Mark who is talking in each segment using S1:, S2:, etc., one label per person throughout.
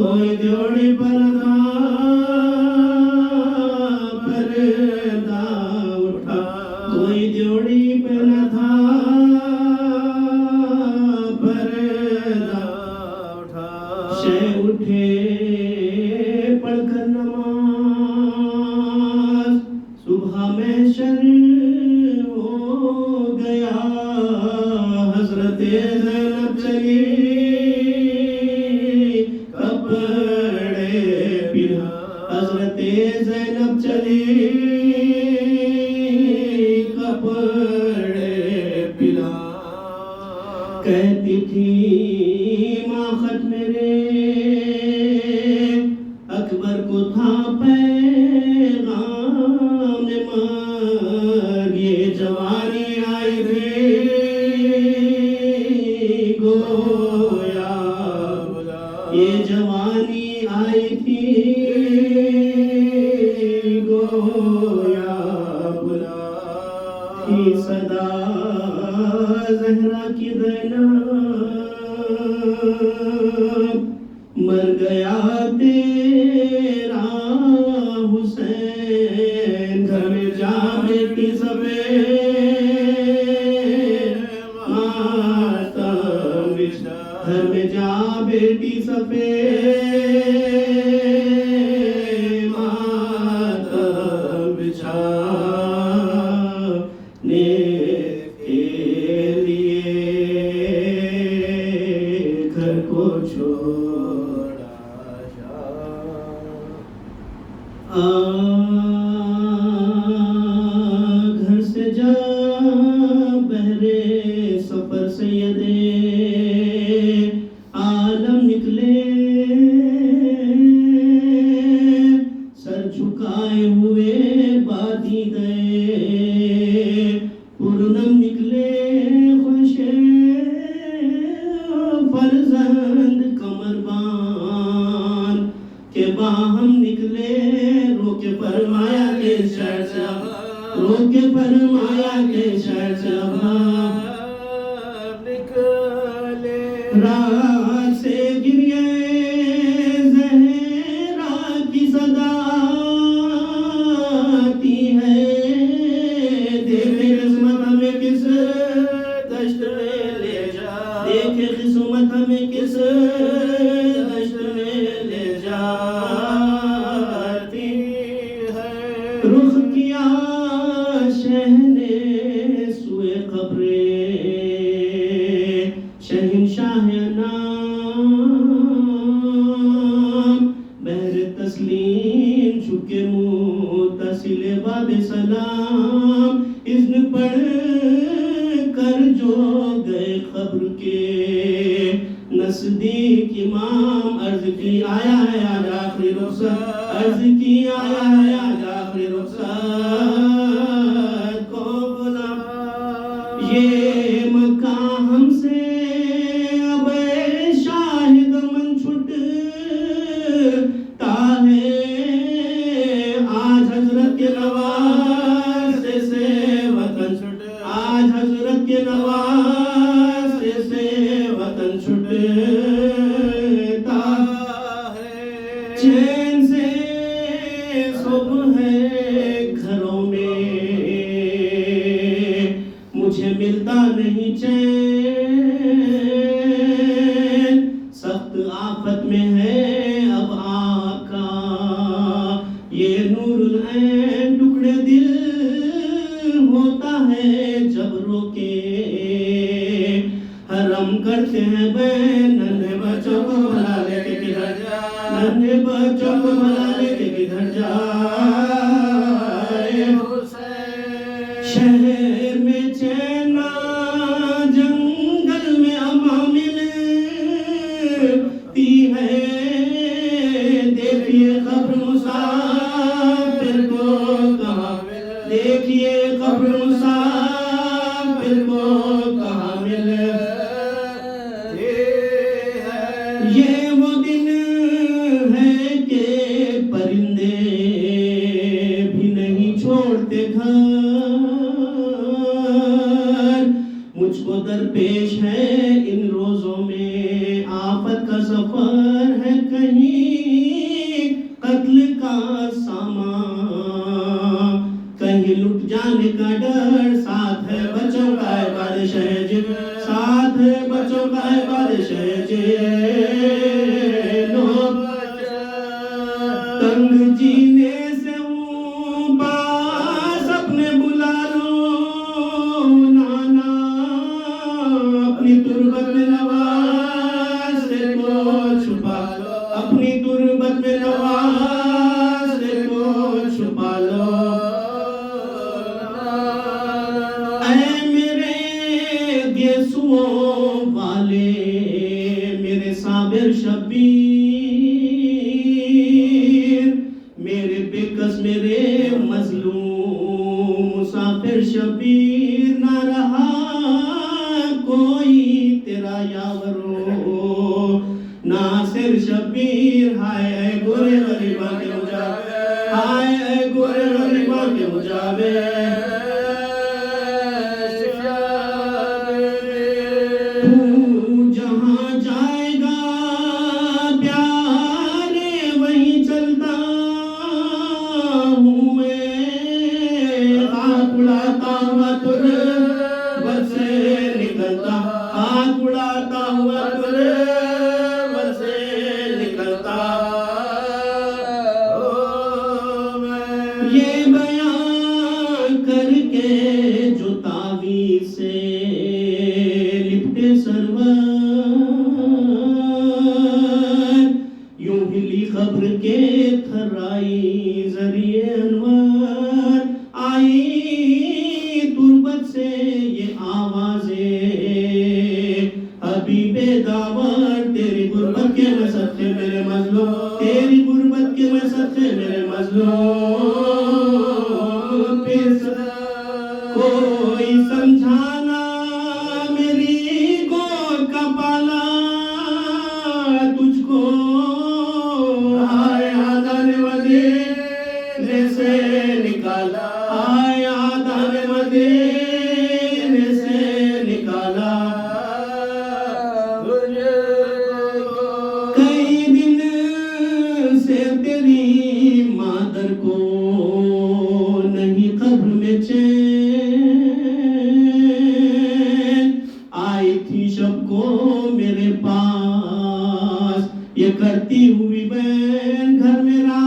S1: کوئی دیوڑی پردہ پردہ اٹھا کوئی دیوڑی پہ نہ تھا پردہ اٹھا شے اٹھے پڑھ کر نماز صبح محشر ہو گیا حضرت زینب چلی حضرت زینب چلی کپڑے پلا کہتی تھی ماں خط میرے اکبر کو تھا پیغام مرگ یہ جوانی آئی تھی گویا یہ جوانی آئی تھی گویا بلا تھی صدا زہرا کی زینب مر گیا تیرا حسین گھر میں جا بیٹی سفید ماتم بچھا گھر میں جا بیٹی سفید ماتم بچھا گھر کو چھوڑا گھر سے جا بہرے سفر سید عالم نکلے سر جھکائے ہوئے بادی گئے پورنم نکلے خوش فرزند کمر بان کے باہم نکلے رو کے فرمایا کہ شہر صاحب رو کے فرمایا کہ شہر صاحب نکلے راہ سے گریے زہرا کی صدا آتی ہے دیکھے قسمت ہمیں کس دشت میں لے جا دیکھے قسمت ہمیں کس دشت میں لے جاتی ہے رخ کیا شہنے سوئے قبر شہنشاہ نام بہر تسلیم چکے متصل باب سلام اذن پڑھ کر جو گئے قبر کے نزدیک امام عرض کی آیا ہے آج آخری رخصت عرض کی آیا ہے آج آخری رخصت کو بلا یہ مکہ ہم سے اب شاہد من چھٹتا ہے آج حضرت کے نواسے سے وطن چھٹ آج حضرت کے نواسے سے وطن چھٹتا ہے چین سے صبح ہے گھروں میں مجھے ملتا نہیں چین سخت آفت میں ہے اب آقا یہ نور العین ٹکڑے دل ہوتا ہے جب روکے حرم کرتے ہیں بین ننھے بچوں کو بھلا لے کے کدھر جائے ننھے بچوں کو بھلا لے کے کدھر جائے شہر میں چین جنگل میں امان ملتی ہے دیکھیے قبر مسافر کو کہاں دیکھیے قبر مسافر کو کہاں ملتی ہے یہ وہ دن ہے کہ پرندے بھی نہیں چھوڑتے گھر مجھ کو درپیش ہے ان روزوں میں آفت کا سفر ہے کہیں نہیں قتل کا سامان، کہیں لٹ جانے کا ڈر، ساتھ ہے بچوں کا ہے بادشاہ جن، ساتھ ہے بچوں کا ہے بادشاہ جن، تنگ جینے سے ہوں پاس اپنے بلا لو نانا، اپنی تربت میں نواز کو چھپا لو، اپنی تربت میں نواز کو چھپا لو، اے میرے گیسوؤں والے، میرے صابر شبیر، میرے بے کس میرے مظلوم مسافر شبیر، نہ رہا کوئی تیرا یاورو ناصر شبیر، ہائے اے گورے غریبا کے مجابے، ہائے اے گورے غریبا کے مجابے، تو جہاں جائے گا پیارے وہیں چلتا ہوں میں، خاک اڑاتا ہوا تربت سے نکلتا، خاک اڑاتا ہوا تربت سے نکلتا، یہ بیان کر کے جو تعویذ سے لپٹے سرور، یوں ہلی خبر کے تھرائی ذریعے انور، آئی تربت سے یہ آوازیں حبیب داور، تیری غربت کے میں صدقے میرے مظلوم، تیری غربت کے میں صدقے میرے مظلوم، کوئی سمجھانا میری گود کا پالا تجھ کو، ہائے آدھان مدینے سے نکالا، ہائے آدھان مدینے سے نکالا، کئی دن سے تیری مادر کو نہیں قبر میں چین، آئی تھی شب کو میرے پاس یہ کرتی ہوئی بین، گھر میرا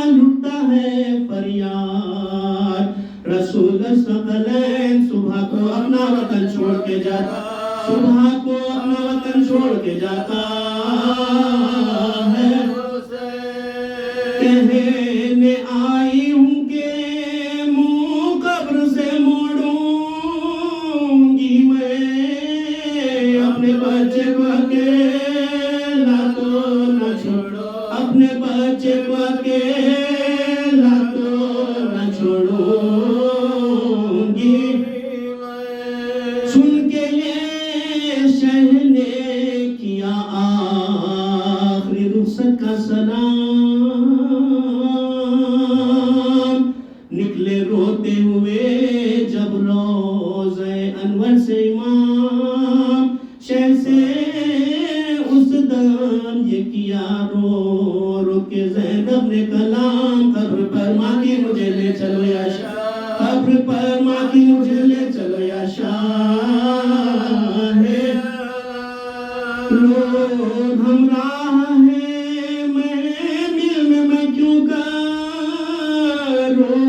S1: لٹتا ہے فریاد، رسول ثقلین صبح کو اپنا وطن چھوڑ کے جاتا، صبح کو اپنا وطن چھوڑ کے جاتا ہے، کہنے آئی ہوں کہ منہ قبر سے موڑوں گی میں، اپنے بچے کو اکیلا تو نہ چھوڑو، اپنے بچے کو اکیلا تو نہ چھوڑوں گی، سن کے یہ شہ نے کیا آخری رخصت کا سلام، نکلے روتے ہوئے جب روضہ انور سے امام، شہ سے اس دم یہ کیا رو رو کے زینب نے کلام، قبر پر ماں کی مجھے لے چلو یا شاہ، قبر پر ماں کی مجھے لے چلو یا شاہ، لوگ ہمراہ ہیں میں دل میں کیوں کروں،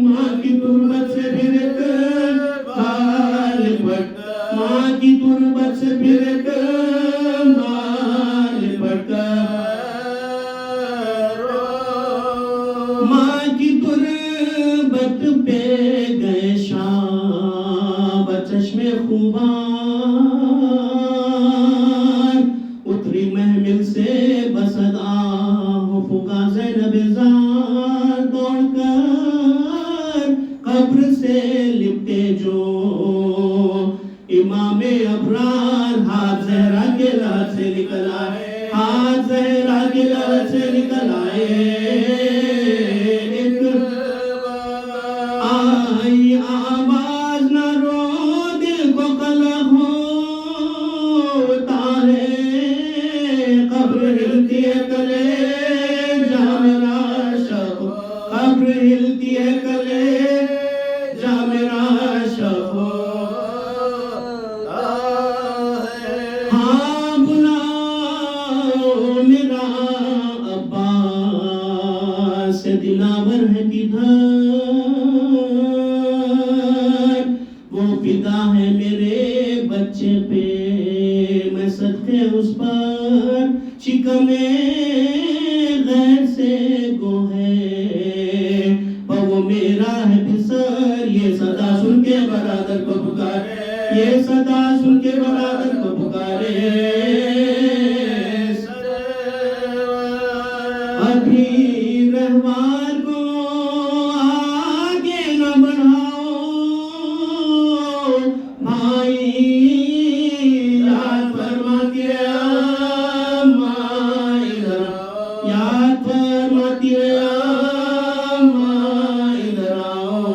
S1: ماں کی تربت سے پھر ایک بال پٹ، ماں کی تربت سے پھر ایک بال پٹ، ماں کی تربت پہ گئے شام بچشم خوبان، اتری محمل سے بسد آہ فقا زینب زار، دوڑ کر قبر سے لپٹے جو امام ابرار، ہاتھ زہرا کے لات سے نکل آئے، ہاتھ زہرا کے لات سے نکل آئے، آئی آواز نہ رو دل کو قلق ہوتا ہے، پر شکم غیر سے گو ہے وہ میرا ہے پسر یہ صدا سن کے برادر کو پکارے یہ صدا سن کے برادر کو پکارے ابھی رہوار کو آگے نہ بڑھاؤ بھائی یاد فرماتی ہے اماں ادھر آؤ یاد فرماتی ہے اماں ادھر آؤ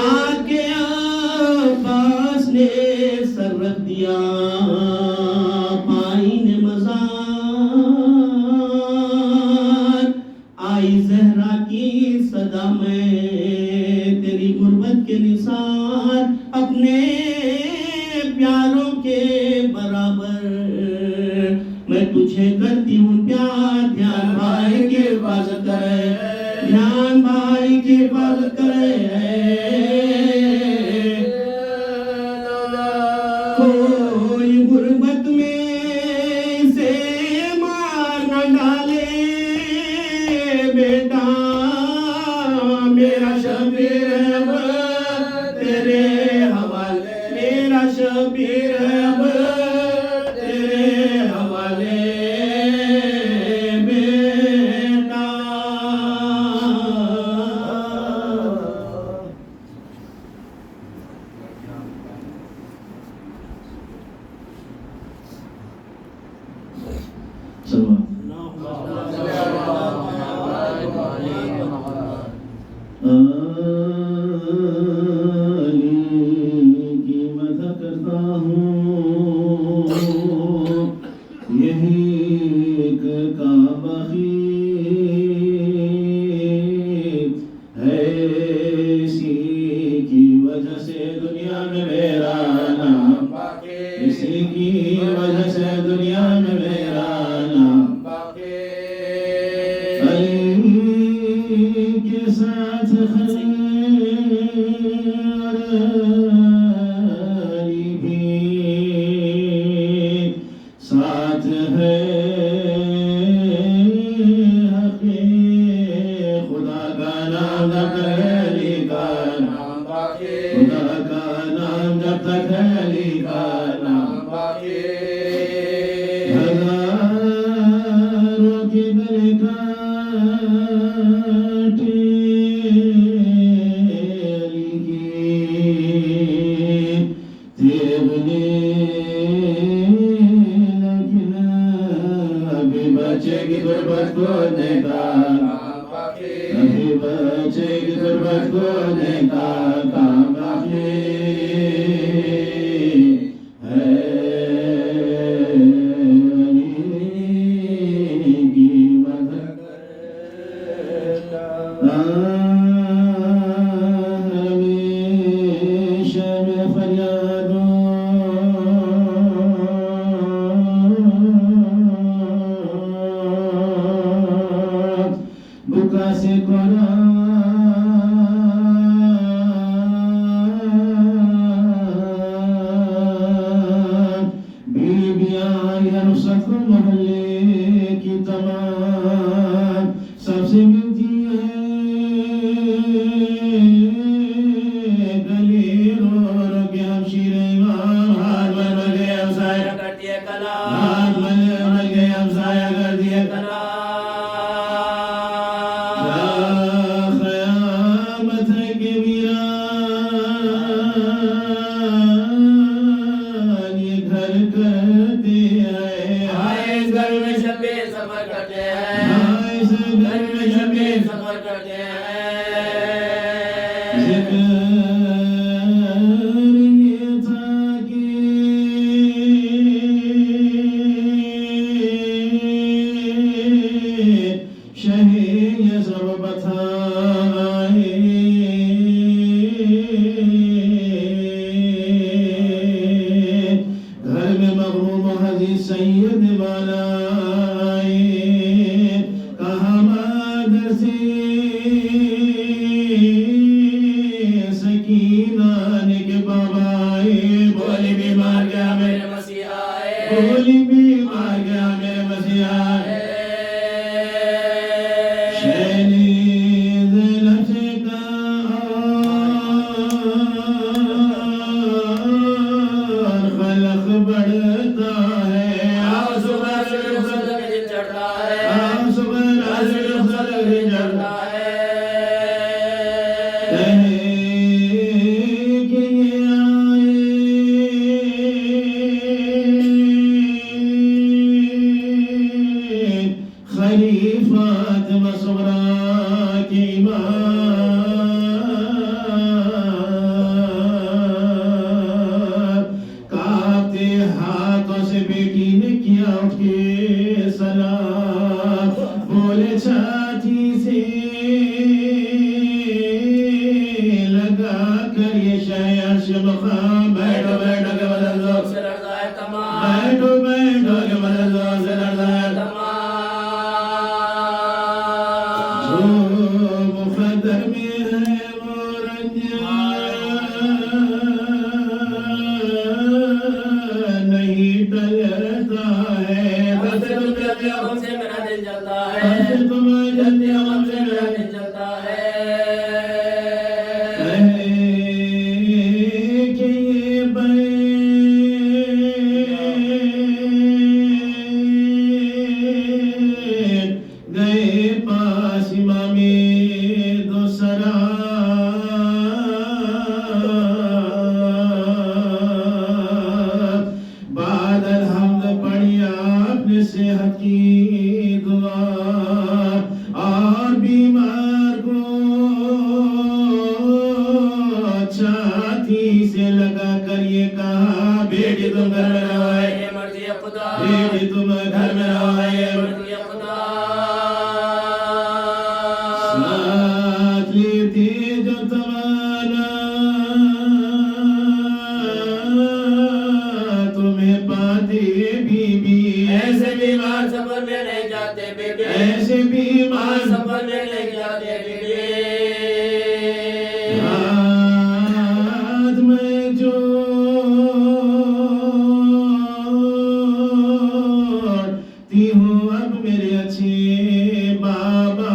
S1: آگے عباس نے سر رکھ دیا پائی نے مزار آئی زہرا کی صدا میں تیری غربت کے نثار اپنے پیاروں کے برابر میں تجھے کرتی ہوں پیار دھیان بھائی کی حفاظت کرے دھیان بھائی کی حفاظت کرے کوئی غربت میں اسے مار نہ ڈالے بیٹا میرا شبیر ہے اب تیرے حوالے میرا شبیر ہے اب تیرے حوالے بیٹا کی مدح کرتا ہوں یہی ایک کعبہ خیر ہے اسی کی وجہ سے دنیا میں میرا نام باقی اسی کی وجہ سے دنیا میں میرا نام باقی علی کے ساتھ علی بھی ساتھ ہے حق خدا کا نام جب تک ہے علی کا نام باقی خدا کا نام جب تک ہے علی کا نام باقی ہزاروں کی گلے بچے کی غربت کو نکال ابھی بچے کی غربت کو نکال کام باقی ہے علی کی مدد ہمیشہ میں فریادوں بکا سے قرآن بیویاں یا رخصت محلے کی تمام سب سے ملتی ہے گلی رو کے ہم شیر امام ہاتھ مل گئے ہم سایہ کرتی ہے کلام ہاتھ مل گئے ہم سایہ کرتی ہے کلام سکینہ نے کے بابا بولی بیمار گیا میرے بھولی بیمار گیا میرے مسیحا شہری زینب سے کہا خلق بڑھتا ہے آپ صبح رخصت میں دن چڑھتا ہے آپ صبح رخصت میں دن چڑھتا ہے فاطمہ صغرا کی ایمان کانپتے ہاتھوں سے بیٹی نے کیا اٹھ کے سلام بولے چھاتی سے لگا کر یہ شہ عرش مقام بیٹھو بیٹھو کے بدل زور سے لڑتا ہے تمام بیٹھو بیٹھو کے بدل زور سے لڑتا ہے تمام مقدر میں ہے وہ رنجان نہیں ٹلتا ہے بس تم جلدی غم سے میرا دل جلتا ہے بس تم جلدی غم سے میرا دل جلتا ہے کہ یہ بیت گئے پاس امام دوسرا بعد الحمد پڑھی آپ نے صحت کی دعا اور بیمار کو چھاتی سے لگا کر یہ کہا بیٹی تم گھر میں رہو ہے یہ مرضی خدا بیٹی تم گھر میں رہو ہے یہ مرضی خدا ساتھ لیتی جو تمنا تمہیں پاتی بی بی ایسے بیمار سفر میں نہیں جاتے بی بی ایسے بیمار سفر میں نہیں جاتے بی بی ہاتھ میں جوڑتی ہوں اب میرے اچھے بابا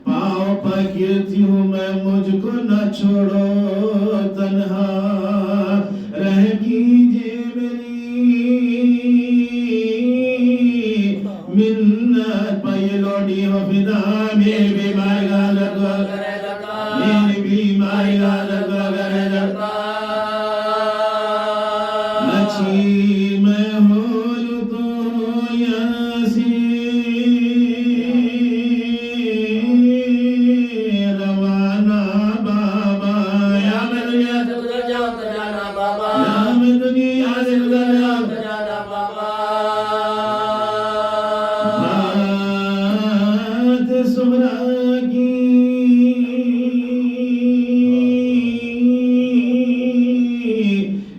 S1: پاؤں پکڑتی ہوں میں مجھ کو نہ چھوڑو تنہا رہ کیجئے میری منت پہ لوٹی ہو فدا میری بیماری کا لگا کرے لگا میری بیماری کا لگا کرے لگا لچھی میں ہولو تو یاسین روانہ بابا یا میں دنیا سے گزر جاؤں تو جانا بابا یا میں دنیا سے گزر جاؤں تو جانا بابا بات صغرا کی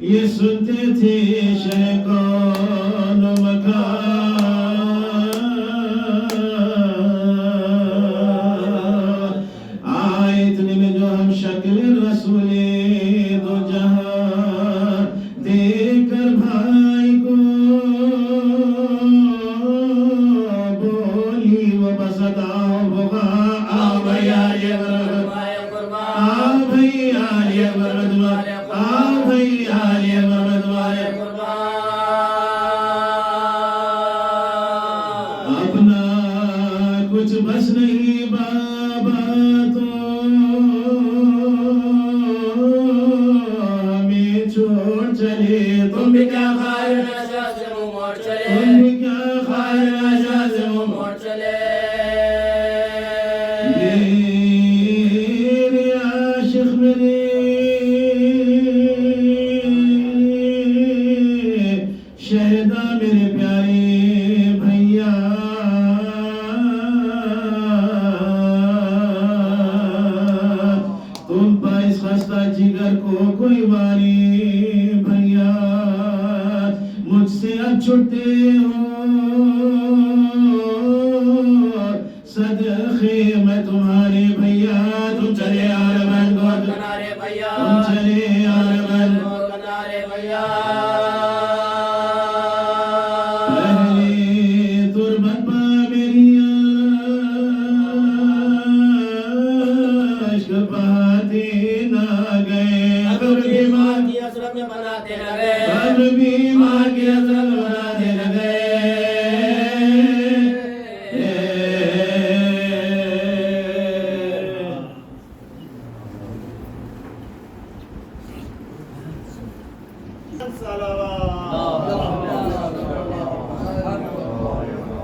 S1: یہ سنتے تھے شہ کون مکان آئے اتنے میں جو ہم شکل رسول دو جہاں دیکھ کر بھائی کو بولی وہ بس اداؤ بغا آ بھیا یہ برد آ بھیا یہ برد آ بھیا یہ برد اپنا کچھ بس نہیں بابا تو ہمیں چھوڑ چلے تم بھی کیا خواہر نشا سے منہ موڑ چلے تم بھی کیا خواہر نشا سے منہ موڑ چلے میرے عاشق میرے شہدا میرے پیارے بھیا تم باعث خستہ جگر کو کوئی باری بھیا مجھ سے اب چھٹے ہو صدقے میں تمہارے بھیا تم چلے آ رہے بہن کو بلند صلوات.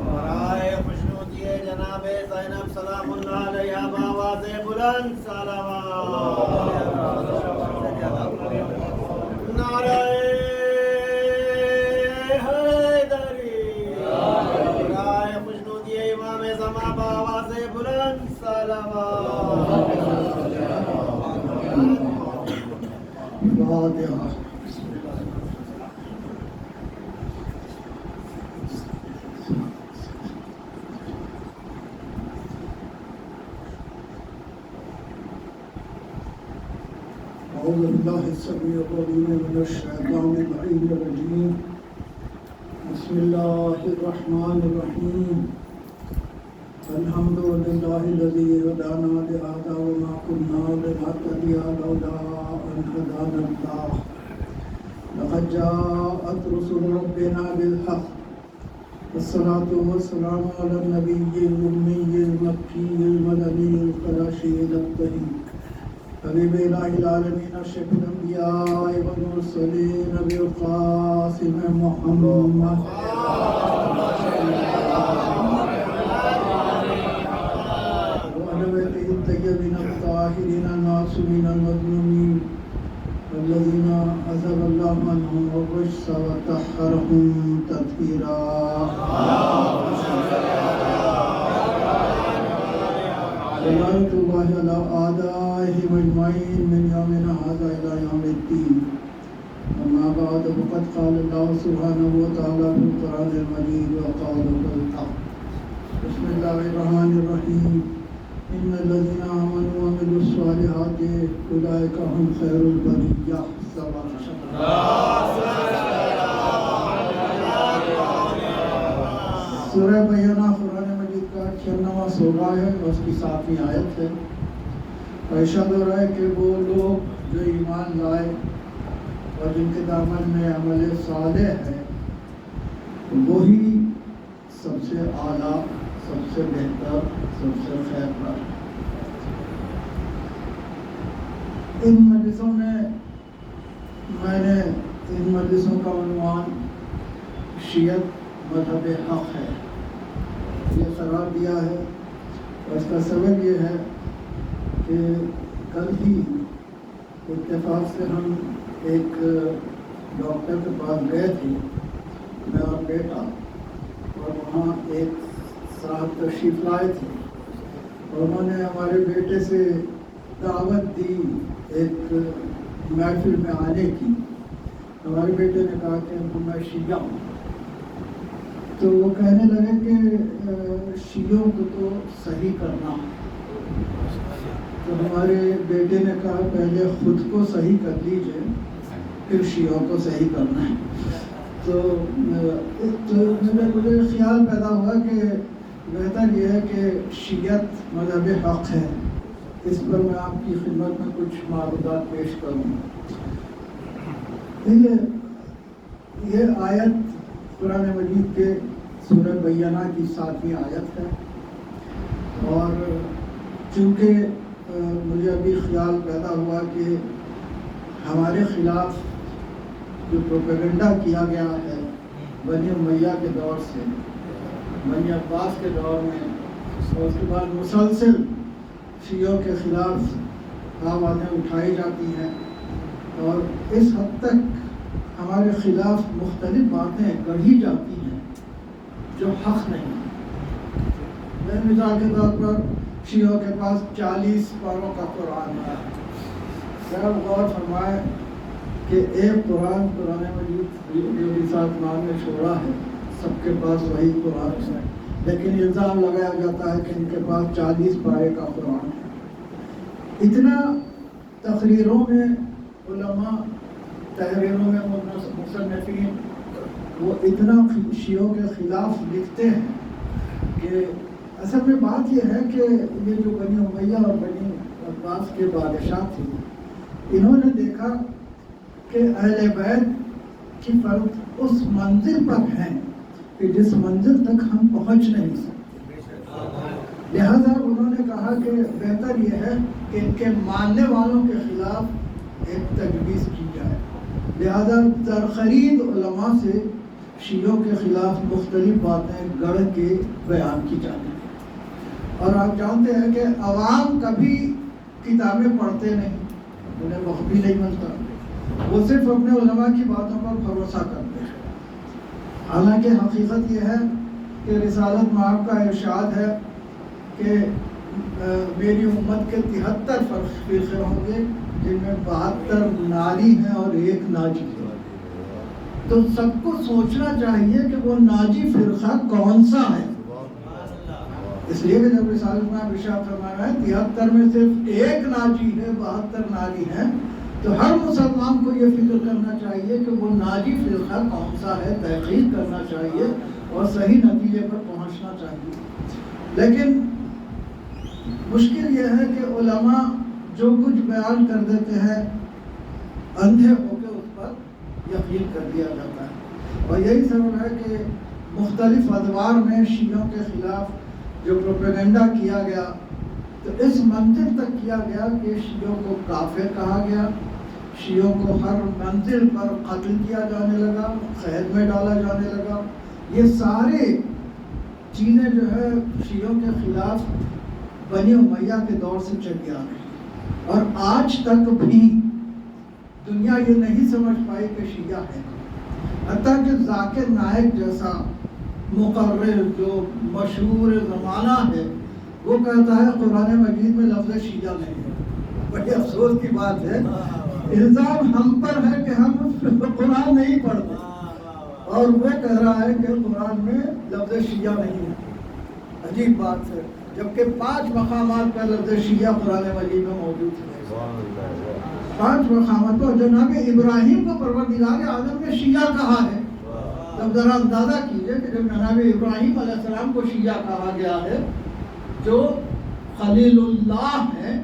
S1: برائے خوشنودی جناب زینب سلام اللہ علیہ بآواز بلند صلوات. نعرہ حیدری. برائے خوشنودی امام زمان بآواز بلند صلوات.
S2: فاتحہ. أعوذ بالله السميع العليم من الشيطان اللعين الرجيم. بسم الله الرحمن الرحيم. الحمد لله الذي هدانا لهذا وما كنا لنهتدي لولا أن هدانا الله. لقد جاءت رسل ربنا بالحق. والصلاة والسلام على النبي الأمي المكي المدني القرشي الطيب حبيب إله العالمين أشرف الأنبياء والمرسلين أبي القاسم محمد وعلى بيته الطيبين الطاهرين المعصومين المظلومين الذين أذهب الله عنهم الرجس وطهرهم تطهيرا. صلاة الله على أعدائهم أجمعين من يومنا هذا إلى يوم الدين. أما بعد فقد قال الله سبحانه وتعالى في القرآن المجيد وقال الحق. بسم الله الرحمن الرحيم. إن الذين آمنوا وعملوا الصالحات أولئك هم خير البرية. سورہ بینہ قرآن مجید کا 96واں سورہ ہے اور اس کی 7ویں آیت ہے. ارشاد ہو رہا ہے کہ وہ لوگ جو ایمان لائے اور جن کے دامن میں عمل صالح ہے وہی سب سے اعلیٰ، سب سے بہتر، سب سے خیر پر. ان مجلسوں میں میں نے ان مجلسوں کا عنوان شیعت مذہب حق ہے یہ قرار دیا ہے. اور اس کا سبب یہ ہے کہ کل ہی اتفاق سے ہم ایک ڈاکٹر کے پاس گئے تھے، میں اور بیٹا، اور وہاں ایک صاحب تشریف لائے تھے اور انہوں نے ہمارے بیٹے سے دعوت دی ایک محفل میں آنے کی. ہمارے بیٹے نے کہا کہ میں شیعہ ہوں. تو وہ کہنے لگے کہ شیعوں کو تو صحیح کرنا. تو ہمارے بیٹے نے کہا پہلے خود کو صحیح کر لیجئے پھر شیعوں کو صحیح کرنا ہے. تو مجھے خیال پیدا ہوا کہ بہتر یہ ہے کہ شیعت مذہب حق ہے. اس پر میں آپ کی خدمت میں کچھ معروضات پیش کروں. یہ آیت قرآن مجید کے سورہ بینہ کی 7ویں آیت ہے. اور چونکہ مجھے ابھی خیال پیدا ہوا کہ ہمارے خلاف جو پروپیگنڈا کیا گیا ہے بنی امیہ کے دور سے، بنی عباس کے دور میں، اور اس کے بعد مسلسل شیعوں کے خلاف آوازیں اٹھائی جاتی ہیں اور اس حد تک ہمارے خلاف مختلف باتیں گڑھی جاتی ہیں جو حق نہیں. مثال کے طور پر شیعوں کے پاس 40 پاروں کا قرآن ہے. ذرا غور فرمائیں کہ ایک قرآن مجید جو عیسیٰ قرآن نے چھوڑا ہے سب کے پاس وہی قرآن ہے، لیکن الزام لگایا جاتا ہے کہ ان کے پاس 40 پارے کا قرآن ہے. اتنا تقریروں میں علماء، تحریروں میں مصنفین وہ اتنا شیعوں کے خلاف لکھتے ہیں کہ اصل میں بات یہ ہے کہ یہ جو بنی امیہ اور بنی عباس کے بادشاہ تھے انہوں نے دیکھا کہ اہل بیت کی فرد اس منزل پر ہیں کہ جس منزل تک ہم پہنچ نہیں سکتے. لہذا انہوں نے کہا کہ بہتر یہ ہے کہ ان کے ماننے والوں کے خلاف ایک تجویز کی جائے. لہذا درخرید علماء سے شیعوں کے خلاف مختلف باتیں گڑھ کے بیان کی جاتی ہیں۔ اور آپ جانتے ہیں کہ عوام کبھی کتابیں پڑھتے نہیں، انہیں وقت بھی نہیں ملتا، وہ صرف اپنے علماء کی باتوں پر بھروسہ کرتے ہیں۔ حالانکہ حقیقت یہ ہے کہ رسالت مآب کا ارشاد ہے کہ میری امت کے 73 فرقے ہوں گے، جن میں 72 ناری ہیں اور 1 ناجی ہے۔ تو سب کو سوچنا چاہیے کہ وہ ناجی فرقہ کون سا ہے، اس لیے کہ جب رسالت مآب ارشاد فرمایا ہے 73 میں صرف 1 ناجی ہے، 72 ناری ہیں، تو ہر مسلمان کو یہ فکر کرنا چاہیے کہ وہ ناجی فرقہ کون سا ہے، تحقیق کرنا چاہیے اور صحیح نتیجے پر پہنچنا چاہیے۔ لیکن مشکل یہ ہے کہ علماء جو کچھ بیان کر دیتے ہیں اندھے ہو کے اس پر یقین کر دیا جاتا ہے، اور یہی سبب ہے کہ مختلف ادوار میں شیعوں کے خلاف جو پروپیگنڈا کیا گیا تو اس منزل تک کیا گیا کہ شیعوں کو کافر کہا گیا، شیعوں کو ہر منزل پر قتل کیا جانے لگا، قید میں ڈالا جانے لگا۔ یہ سارے چیزیں جو ہے شیعوں کے خلاف بنی امیہ کے دور سے چلی آ رہی، اور آج تک بھی دنیا یہ نہیں سمجھ پائی کہ شیعہ ہے۔ حتیٰ کہ ذاکر نائک جیسا مقرر جو مشہور زمانہ ہے وہ کہتا ہے قرآن مجید میں لفظ شیعہ نہیں ہے۔ بڑی افسوس کی بات ہے، الزام ہم پر ہے کہ ہم قرآن نہیں پڑھتے، اور وہ کہہ رہا ہے کہ قرآن میں لفظ شیعہ نہیں ہے۔ عجیب بات ہے، جبکہ 5 مقامات پر لفظ شیعہ قرآن مجید میں موجود ہے۔ 5 مقامات پر جناب ابراہیم کو پروردگار عالم نے شیعہ کہا ہے۔ تب ذرا اندازہ کیجئے کہ جب جناب ابراہیم علیہ السلام کو شیعہ کہا گیا ہے جو خلیل اللہ ہے،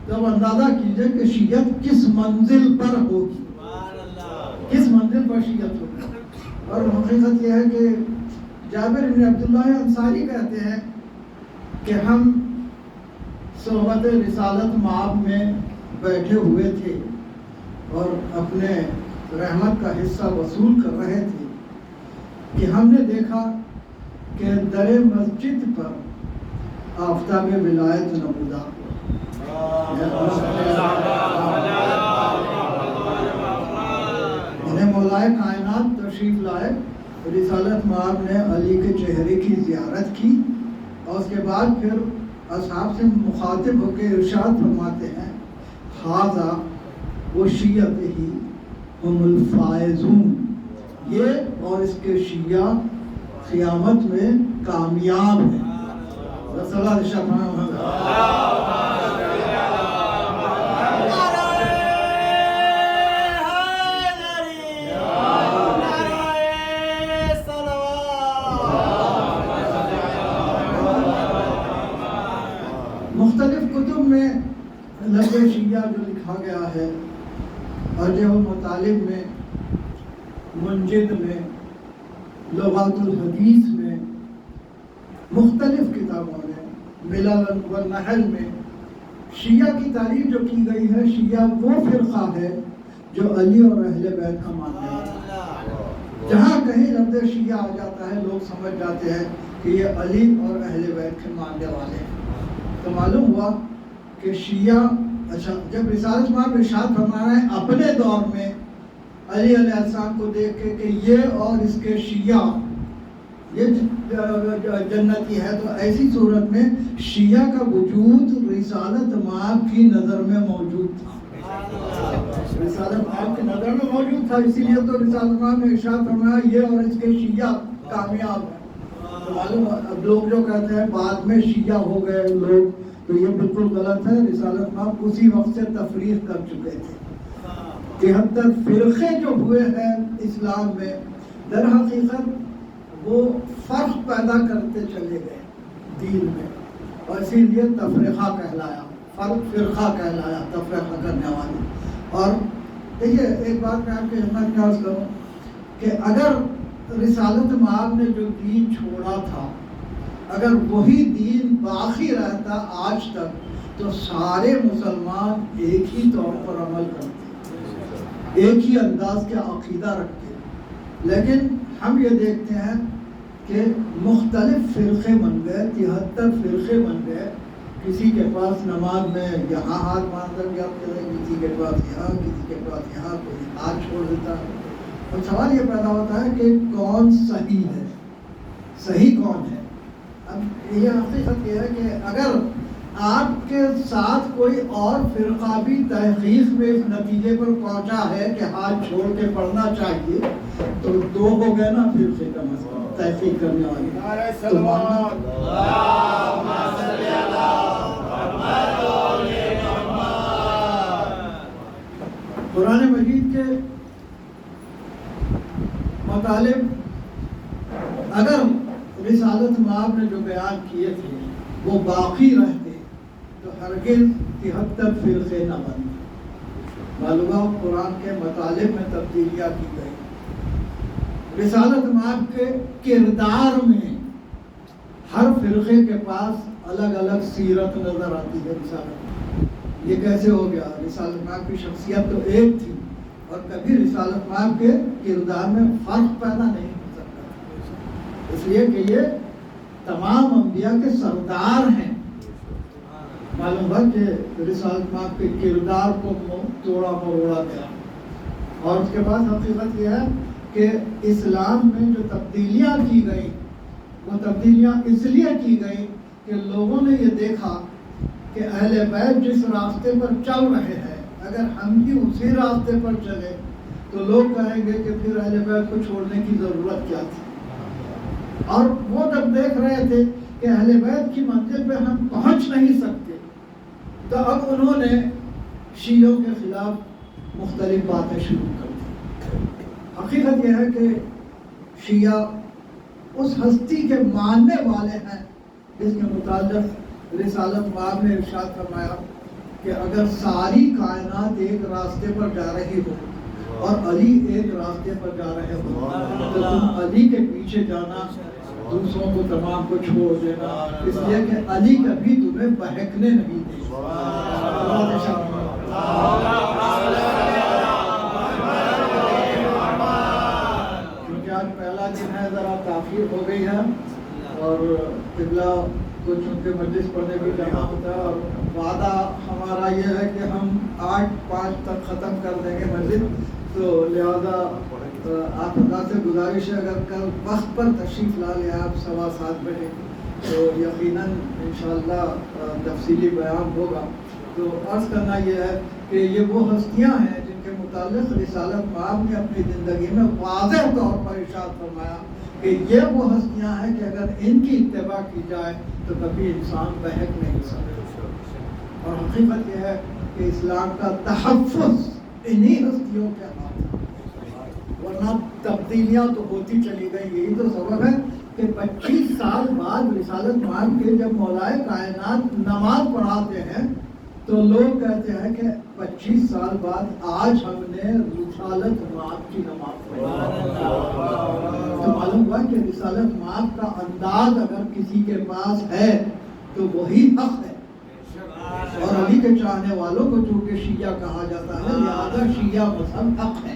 S2: تب اندازہ کیجئے کہ شیعت کس منزل پر ہوگی، کس منزل پر شیعت ہوگی۔ اور حقیقت یہ ہے کہ جابر بن عبداللہ انصاری کہتے ہیں کہ ہم صحبت رسالت مآب میں بیٹھے ہوئے تھے اور اپنے رحمت کا حصہ وصول کر رہے تھے کہ ہم نے دیکھا کہ در مسجد پر آفتاب ولایت نمودار انہیں مولائے کائنات تشریف لائے۔ رسالت مآب نے علی کے چہرے کی زیارت کی اور اس کے بعد پھر اصحاب سے مخاطب ہو کے ارشاد فرماتے ہیں ھذا وہ شیعت ہی ہم الفائزون، یہ اور اس کے شیعہ قیامت میں کامیاب ہیں۔ صلی اللہ علیہ وسلم۔ مختلف کتب میں لفظ شیعہ جو لکھا گیا ہے، ارجح المطالب میں، منجد میں، لغات الحدیث میں، مختلف کتابوں میں، ملل والنحل میں شیعہ کی تعریف جو کی گئی ہے، شیعہ وہ فرقہ ہے جو علی اور اہل بیت کا ماننے والا ہے۔ جہاں کہیں لفظ شیعہ آ جاتا ہے لوگ سمجھ جاتے ہیں کہ یہ علی اور اہل بیت کے ماننے والے ہیں۔ تو معلوم ہوا کہ شیعہ، اچھا جب رسالت مآب ارشاد فرما رہے ہیں اپنے دور میں علی علیہ السلام کو دیکھ کے کہ یہ اور اس کے شیعہ یہ جنتی ہے، تو ایسی صورت میں شیعہ کا وجود رسالت مآب کی نظر میں موجود تھا، رسالت مآب کی نظر میں موجود تھا، اسی لیے تو رسالت مآب نے ارشاد فرمایا یہ اور اس کے شیعہ کامیاب ہیں۔ تو معلوم اب لوگ جو کہتے ہیں بعد میں شیعہ ہو گئے لوگ، تو یہ بالکل غلط ہے۔ رسالت مآب اسی وقت سے تفریق کر چکے تھے۔ 73 فرقے جو ہوئے ہیں اسلام میں، در حقیقت وہ فرق پیدا کرتے چلے گئے دین میں، اور اسی لیے تفریقہ کہلایا، فرقہ کہلایا، تفریقہ کرنے والی۔ اور دیکھیے ایک بات میں آپ کی خدمت میں عرض کروں کہ اگر رسالت مآب نے جو دین چھوڑا تھا، اگر وہی دین باقی رہتا آج تک، تو سارے مسلمان ایک ہی طور پر عمل کرتے، ایک ہی انداز کے عقیدہ رکھتے ہیں، لیکن ہم یہ دیکھتے ہیں کہ مختلف فرقے بن گئے، 73 فرقے بن گئے. کسی کے پاس نماز میں یہاں ہاتھ باندھ کر یاد کرے، کسی کے پاس یہاں، کسی کے پاس یہاں، کوئی ہاتھ چھوڑ دیتا ہے. اور سوال یہ پیدا ہوتا ہے کہ کون صحیح ہے، صحیح کون ہے؟ اب یہ حقیقت یہ ہے کہ اگر آپ کے ساتھ کوئی اور فرقہ بھی تحقیق میں اس نتیجے پر پہنچا ہے کہ ہاتھ چھوڑ کے پڑھنا چاہیے، تو دو ہو گئے نا فرقے کا مسئلہ تحقیق کرنے والے. قرآن مجید کے مطالب اگر رسالت مآب نے جو بیان کیے تھے وہ باقی رہتے تو ہرگز 73 فرقے نہ بنتے. معلوم قرآن کے مطالب میں تبدیلیاں کی گئی. رسالت مآب کے کردار میں ہر فرقے کے پاس الگ الگ سیرت نظر آتی ہے. رسالت یہ کیسے ہو گیا؟ رسالت مآب کی شخصیت تو ایک تھی اور کبھی رسالت مآب کے کردار میں فرق پیدا نہیں ہو سکتا، اس لیے کہ یہ تمام انبیاء کے سردار ہیں. معلوم ہے کہ رسالت مآب کے کردار کو توڑا مروڑا گیا. اور اس کے بعد حقیقت یہ ہے کہ اسلام میں جو تبدیلیاں کی گئی وہ تبدیلیاں اس لیے کی گئی کہ لوگوں نے یہ دیکھا کہ اہل بیت جس راستے پر چل رہے ہیں اگر ہم بھی اسی راستے پر چلے تو لوگ کہیں گے کہ پھر اہل بیت کو چھوڑنے کی ضرورت کیا تھی. اور وہ جب دیکھ رہے تھے کہ اہل بیت کی منزل پہ ہم پہنچ نہیں سکتے تو اب انہوں نے شیعوں کے خلاف مختلف باتیں شروع کر دی. حقیقت یہ ہے کہ شیعہ اس ہستی کے ماننے والے ہیں جس کے متعلق رسالت مآب نے ارشاد فرمایا کہ اگر ساری کائنات ایک راستے پر جا رہی ہو اور علی ایک راستے پر جا رہے ہو تو تم علی کے پیچھے جانا، دوسروں کو تمام کو چھوڑ دینا، اس لیے کہ علی کبھی تمہیں بہکنے نہیں دے. کیونکہ آج پہلا دن ہے، ذرا تاخیر ہو گئی ہے اور قبلہ کو چونکہ مجلس پڑھنے بھی جانا ہوتا ہے اور وعدہ ہمارا یہ ہے کہ ہم 8:05 تک ختم کر دیں گے مجلس. تو لہذا آپ حضرات سے گزارش ہے اگر کل وقت پر تشریف لا لیں آپ 7:15 بجے تو یقیناً انشاءاللہ تفصیلی بیان ہوگا. تو عرض کرنا یہ ہے کہ یہ وہ ہستیاں ہیں جن کے متعلق رسالت مآب نے اپنی زندگی میں واضح طور پر ارشاد فرمایا کہ یہ وہ ہستیاں ہیں کہ اگر ان کی اتباع کی جائے تو کبھی انسان بہک نہیں سکتا. اور حقیقت یہ ہے کہ اسلام کا تحفظ انہی ہستیوں کے ہاتھ ہے، ورنہ تبدیلیاں تو ہوتی چلی گئی. یہی تو سبب ہے کہ 25 سال بعد رسالت مآب کے جب مولائے کائنات نماز پڑھاتے ہیں تو لوگ کہتے ہیں کہ 25 سال بعد آج ہم نے رسالت مآب کی نماز پڑھی. تو معلوم ہوا کہ رسالت مآب کا انداز اگر کسی کے پاس ہے تو وہی حق ہے. اور علی کے چاہنے والوں کو چونکہ شیعہ کہا جاتا ہے لہذا شیعہ مذہب حق ہے.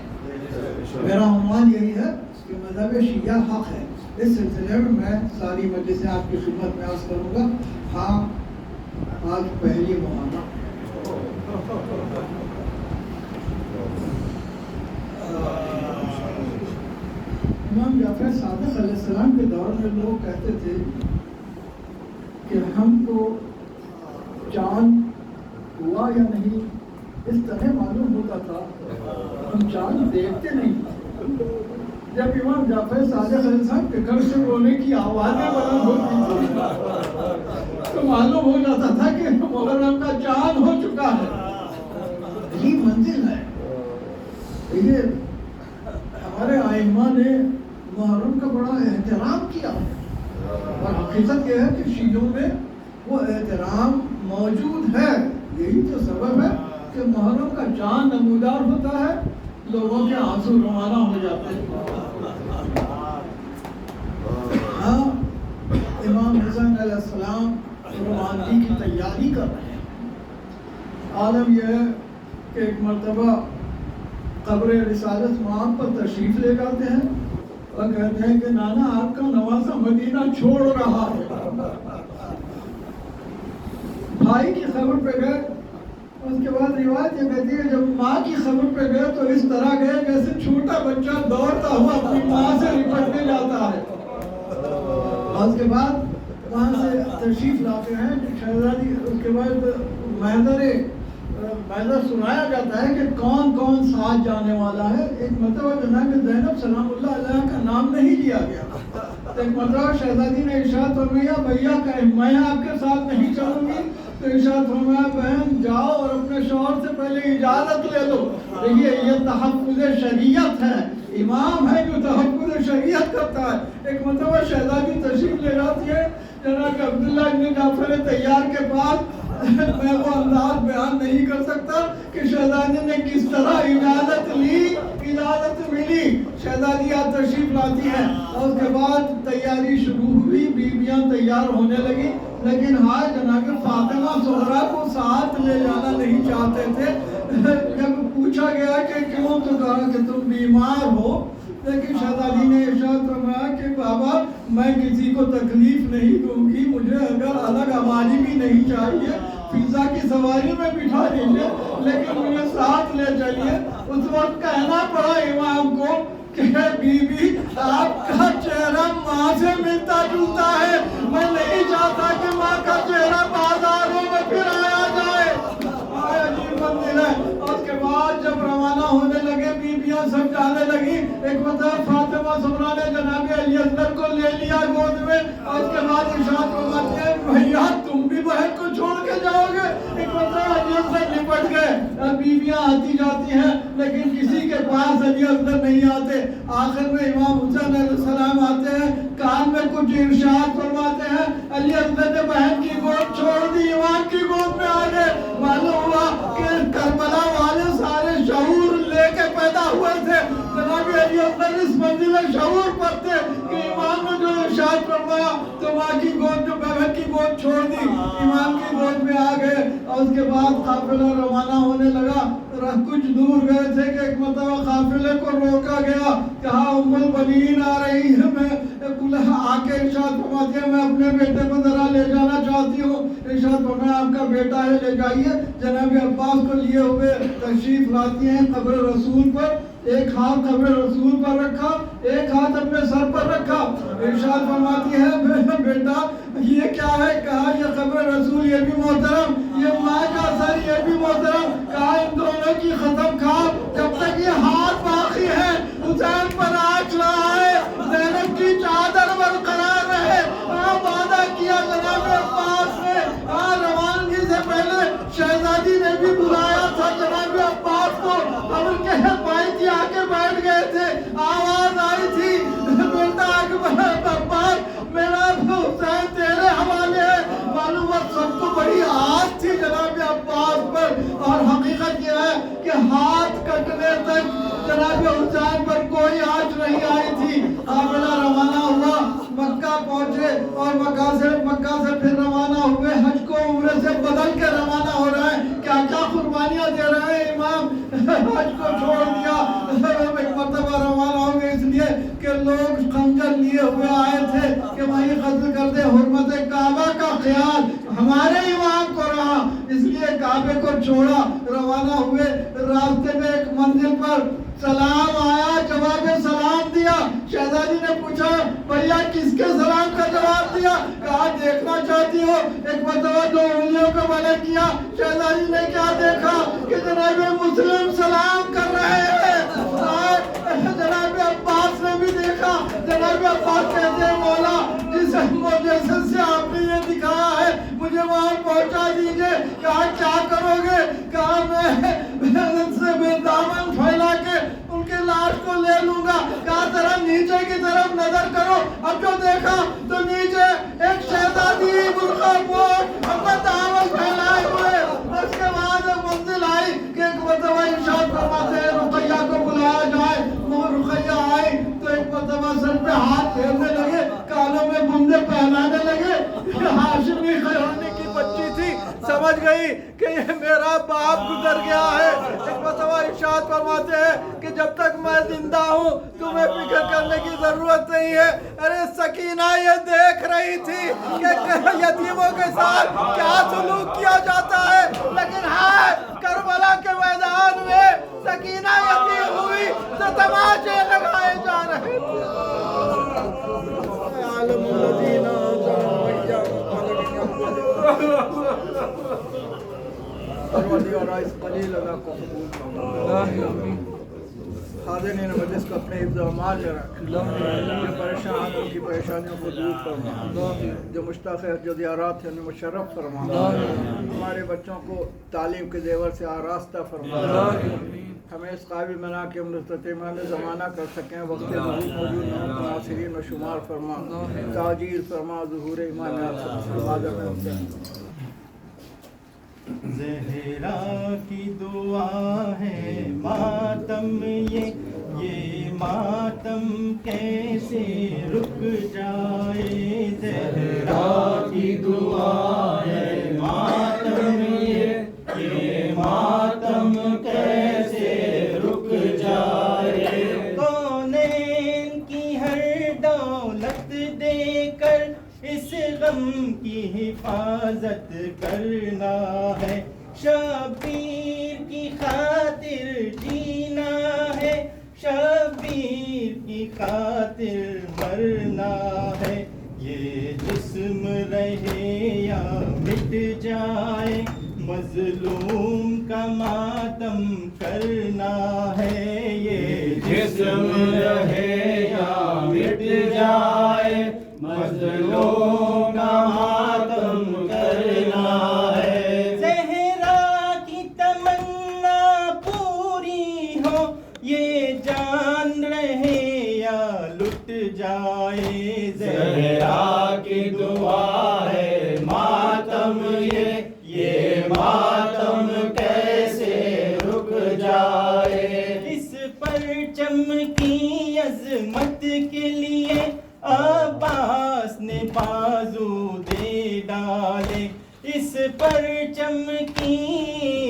S2: میرا عنوان یہی ہے کہ مذہب شیعہ حق ہے. اس سلسلے میں میں ساری مجلسیں آپ کی خدمت میں عرض کروں گا. ہاں آج پہلی محرم امام جعفر صادق علیہ السلام کے دور میں لوگ کہتے تھے کہ ہم کو چاند ہوا یا نہیں اس طرح معلوم ہوتا تھا، ہم چاند دیکھتے نہیں. جب امام جعفر صادق علیہ السلام کے گھر سے رونے کی آوازیں بلند ہوتی تھی تو معلوم ہو جاتا تھا کہ محرم کا چاند ہو چکا ہے. یہ منزل ہے. یہ ہمارے ائمہ نے محرم کا بڑا احترام کیا اور حقیقت یہ ہے کہ شیعوں میں وہ احترام موجود ہے. یہی تو سبب ہے کہ محرم کا چاند نمودار ہوتا ہے، لوگوں کے آنسو روانہ ہو جاتے ہیں. ہاں امام حسین علیہ السلام روانگی کی تیاری کر رہے ہیں. عالم یہ ہے کہ ایک مرتبہ قبر رسالت مآب پر تشریف لے جاتے ہیں اور کہتے ہیں کہ نانا آپ کا نواسا مدینہ چھوڑ رہا ہے. بھائی کی خبر پہ گئے. اس کے بعد روایت یہ کہتی ہے جب ماں کی خبر پہ گئے تو اس طرح گئے جیسے چھوٹا بچہ دوڑتا ہوا اپنی ماں سے لپٹنے جاتا ہے. اور اس کے بعد وہاں سے تشریف لاتے ہیں شہزادی. اس کے بعد محضر سنایا جاتا ہے کہ کون کون ساتھ جانے والا ہے. ایک مرتبہ جناب زینب سلام اللہ علیہ کا نام نہیں لیا گیا. ایک مرتبہ شہزادی نے ارشاد فرمایا بھیا میں آپ کے ساتھ نہیں چلوں گی. تو ارشاد فرمایا بہن جاؤ اور اپنے شوہر سے پہلے اجازت لے لو. دیکھیے یہ تحفظ شریعت ہے. امام ہے جو تحفظ شریعت کرتا ہے. ایک مرتبہ شہزادی تشریف لے جاتی ہے جناب عبداللہ ابن جعفر طیار کے پاس. میں وہ انداز بیان نہیں کر سکتا کہ شہزادی نے کس طرح اجازت لی, اجازت ملی. شہزادی یہاں تشریف لاتی ہے اور اس کے بعد تیاری شروع ہوئی. بیویاں تیار ہونے لگی لیکن ہاں جناب فاطمہ زہرا کو ساتھ لے جانا نہیں چاہتے تھے. جب پوچھا گیا کہ کیوں تو کہا کہ تم بیمار ہو. لیکن شہزادی نے ارشاد فرمایا کہ بابا میں کسی کو تکلیف نہیں دوں گی. مجھے اگر الگ آبادی بھی نہیں چاہیے, فضا کی سواری میں بٹھا دیجیے لیکن مجھے ساتھ لے چلیے. اس وقت کہنا پڑا امام کو کہ بی بی آپ کا چہرہ ماں سے ملتا جلتا ہے. میں نہیں چاہتا کہ ماں کا چہرہ بازاروں میں پھرایا جائے. عجیب منزل ہے. اس کے بعد جب روانہ ہونے لگے بیویاں سب جانے لگی. ایک مرتبہ فاطمہ زہرا نے جناب علی اصغر کو لے لیا گود میں اور اس کے بعد ارشاد فرماتے ہیں بھیا تم بھی بہن کو چھوڑ کے جاؤ گے. ایک مرتبہ علی اصغر لپٹ گئے. بیویاں آتی جاتی ہیں لیکن کسی کے پاس علی اصغر نہیں آتے. آخر میں امام حسین علیہ السلام آتے ہیں, کان میں کچھ ارشاد فرماتے ہیں. علی اصغر نے بہن کی گود چھوڑ دی, امام کی گود میں آ گئے. معلوم ہوا کہ کربلا والے سارے شعور لے کے پیدا ہوئے تھے. جناب علی اصغر اس منزل شعور پر تھے کہ امام نے جو ارشاد فرمایا تو ماں کی گود جو بہن کی گود چھوڑ دی, امام کی گود میں آ گئے. اور اس کے بعد قافلہ روانہ ہونے لگا. کچھ دور گئے تھے کہ ایک مرتبہ قافلے کو روکا گیا. کہا ام البنین آ رہی ہے. میں آ کے ارشاد فرماتے ہیں میں اپنے بیٹے کو ذرا لے جانا چاہتی ہوں. ارشاد فرمایا آپ کا بیٹا ہے لے جائیے. جناب عباس کو لیے ہوئے تشریف لاتی ہیں قبر رسول پر. ایک ہاتھ قبر رسول پر رکھا, ایک ہاتھ اپنے سر پر رکھا. ارشاد فرماتی ہے بیٹا یہ کیا ہے؟ کہا یہ قبر رسول یہ بھی محترم, یہ ماں کا سر یہ بھی محترم. کہا ان دونوں کی ختم کھا جب تک یہ ہاتھ باقی ہے. حسین پر آنچ رہا ہے, زینب کی چادر برقرار رہے. وعدہ کیا جناب عباس نے. روانگی سے پہلے شہزادی نے بھی بلایا تھا جناب عباس کو. قبر کے پائے آ کے بیٹھ گئے تھے. آواز آئی تھی بیٹا عباس میرا حسین تیرے حوالے ہے. معلوم ہے سب کو بڑی آس تھی جناب عباس پر. اور حقیقت یہ ہے کہ ہاتھ کٹنے تک جناب حسین پر کوئی آنچ نہیں آئی تھی. قافلہ روانہ ہوا, مکہ پہنچے اور مکہ سے پھر روانہ ہوئے. حج کو عمرے سے بدل کے روانہ ہو رہے ہیں. کیا کیا قربانیاں دے رہے ہیں امام. حج کو چھوڑ دیا. ایک مرتبہ روانہ ہو گئے اس لیے کہ لوگ خنجر لیے ہوئے آئے تھے کہ وہیں قتل کر دے. حرمت کعبہ کا خیال ہمارے امام کو رہا اس لیے کعبے کو چھوڑا. روانہ ہوئے. راستے میں ایک منزل پر سلام آیا, جواب سلام دیا. شہزادی نے پوچھا بھیا کس کے سلام کا جواب دیا؟ کہا دیکھنا چاہتی ہو. ایک مرتبہ دو انگلیوں کو بلند کیا. شہزادی نے کیا دیکھا کہ جناب مسلم سلام کر رہے ہیں. جناب عباس نے بھی دیکھا. جناب عباس کہتے ہیں مولا جس معجزے سے آپ نے یہ دکھایا ہے مجھے وہاں پہنچا دیجئے. کہا کیا کرو گے؟ کہا میں سے بے دامن پھیلا کے ان کے لاش کو لے لوں گا. کہا ذرا نیچے کی طرف نظر کرو. اب جو دیکھا تو نیچے ایک شہزادی برقع پوش اپنا دامن پھیلائے ہوئے. اس کے بعد منزل آئی کہ ایک مرتبہ ارشاد فرماتے ہیں رقیہ کو بلایا جائے. وہ رقیہ آئی تو ایک مرتبہ سر پہ ہاتھ پھیرنے لگے, کانوں میں بندے پہنانے لگے. ہاشمی خیرانی کی بچی تھی, سمجھ گئی
S3: نہیں کہ یہ میرا باپ گزر گیا ہے۔ ایک مرتبہ ارشاد فرماتے ہیں کہ جب تک میں زندہ ہوں تمہیں فکر کرنے کی ضرورت نہیں ہے۔ ارے سکینہ یہ دیکھ رہی تھی کہ یتیموں کے ساتھ کیا سلوک کیا جاتا ہے، لیکن ہائے کربلا کے میدان میں سکینہ یتیم ہوئی تو تماشے لگائے جا رہے تھے۔ عالم الذین حاضرین مجلس کو اپنے حفظ و امان میں رکھ، جو پریشان ان کی پریشانیوں کو دور فرما، جو مشتاق ہے جو زیارات ہیں انہیں مشرف فرما، ہمارے بچوں کو تعلیم کے زیور سے آراستہ فرما، ہمیں اس قابل بنا کہ ہم مستطیمان زمانہ کر سکیں، وقت ظہور موجود نہ ہوں، ناصرین میں شمار فرما، تاجیل فرما، ظہور ایمان
S1: زہرا کی دعا ہے ماتم یہ ماتم کیسے رک جائے، زہرا کی دعا ہے ماتم یہ ماتم کیسے رک جائے، کونین کی ہر دولت دے کر اس غم کی حفاظت کرنا ہے، شبیر کی خاطر جینا ہے، شبیر کی خاطر مرنا ہے، یہ جسم رہے یا مٹ جائے مظلوم کا ماتم کرنا ہے، یہ جسم رہے یا مٹ جائے مظلوم کا ماتم کرنا ہے، زہرا کی تمنا پوری ہو یہ جان رہے یا لٹ جائے، زہرا کی دعا ہے ماتم یہ ماتم کیسے رک جائے، اس پرچم کی عظمت کے لیے عباس نے بازو دے ڈالے، اس پرچم کی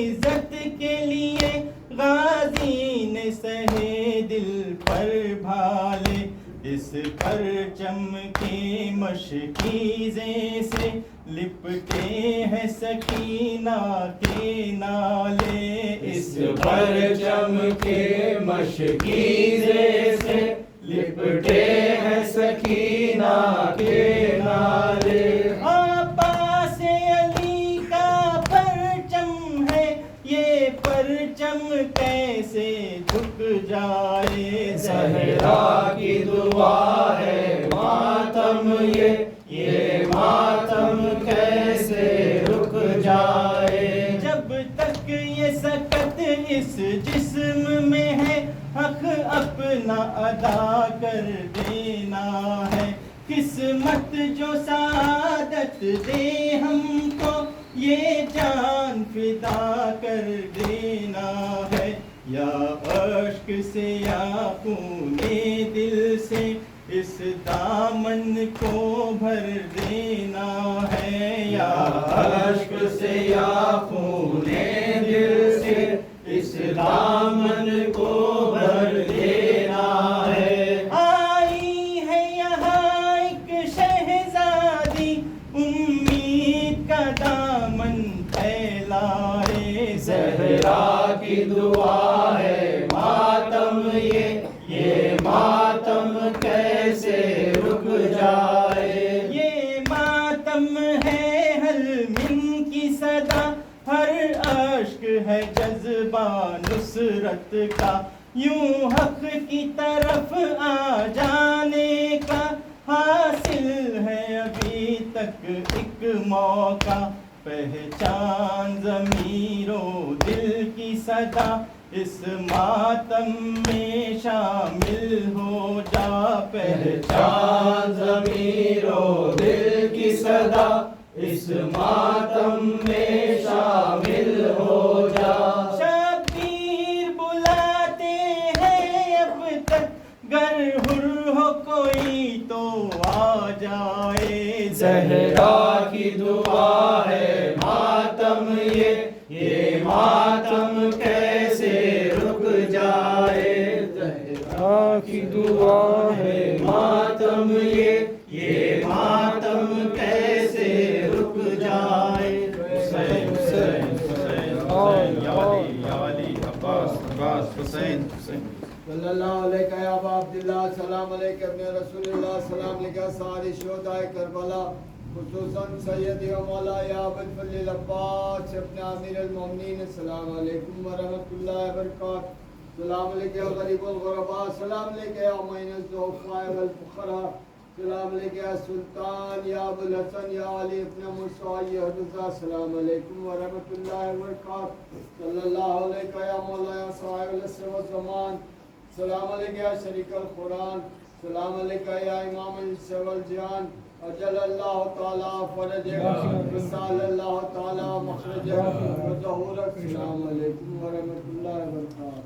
S1: عزت کے لیے غازی نے سہے دل پر بھالے، اس پرچم کے مشکیزے سے لپٹے ہیں سکینہ کے نالے، اس پرچم کے مشکیزے سے لپٹے ہیں سکینہ کے نالے، عباس علی کا پرچم ہے یہ پرچم کیسے جھک جائے، زہرا کی دعا ہے ماتم یہ ماتم کیسے رک جائے، جب تک یہ سکت اس جسم میں ہے حق اپنا ادا کر دینا ہے، قسمت جو سعادت دے ہم کو یہ جان فدا کر دینا ہے، یا اشک سے یا خون دل سے اس دامن کو بھر دینا ہے، یا اشک سے یا خون دل سے اس دامن کو بھر دینا ہے، آئی ہے یہاں ایک شہزادی امید کا دامن پھیلائے، زہرا کی دعا ہے ماتم یہ ماتم کیسے رک جائے، یہ ماتم ہے حلم کی صدا، ہر اشک ہے جذبہ نصرت کا، یوں حق کی طرف آ جانے کا حاصل ہے ابھی تک ایک موقع، پہچان ضمیر و دل کی صدا، اس ماتم میں شامل ہو جا، پہچان ضمیر و دل کی صدا، اس ماتم میں شامل ہو جا، شبیر بلاتے ہیں اب تک گر حر ہو کوئی تو آ جائے، زہرا کی دعا ہے ماتم یہ جائے زہرا کی دعا ہے ماتم یہ ماتم کیسے رک جائے حسین حسین حسین یا علی عباس عباس حسین حسین
S3: صلی اللہ علیہ یا ابا عبداللہ سلام علیکم ابن رسول اللہ سلام علیکم سارے شہداء کربلا خصوصاً سیدی و مولا یا ابوالفضل العباس ابن امیر المومنین السلام علیکم ورحمۃ اللہ وبرکاتہ سلام علیکم غریب الغرباء سلام علیکم یا معین الضعفاء والفقراء سلام علیکم یا سلطان یا ابو الحسن یا علی ابن موسی حفظہ السلام علیکم ورحمۃ اللہ وبرکاتہ صلی اللہ علیہ یا مولا یا صاحب العصر والزمان سلام علیکم یا شریک القرآن سلام علیکم یا امام الانس والجان اجل اللہ تعالی فرجک وسال اللہ تعالی مخرجک وظہورک السلام علیکم ورحمۃ اللہ وبرکاتہ.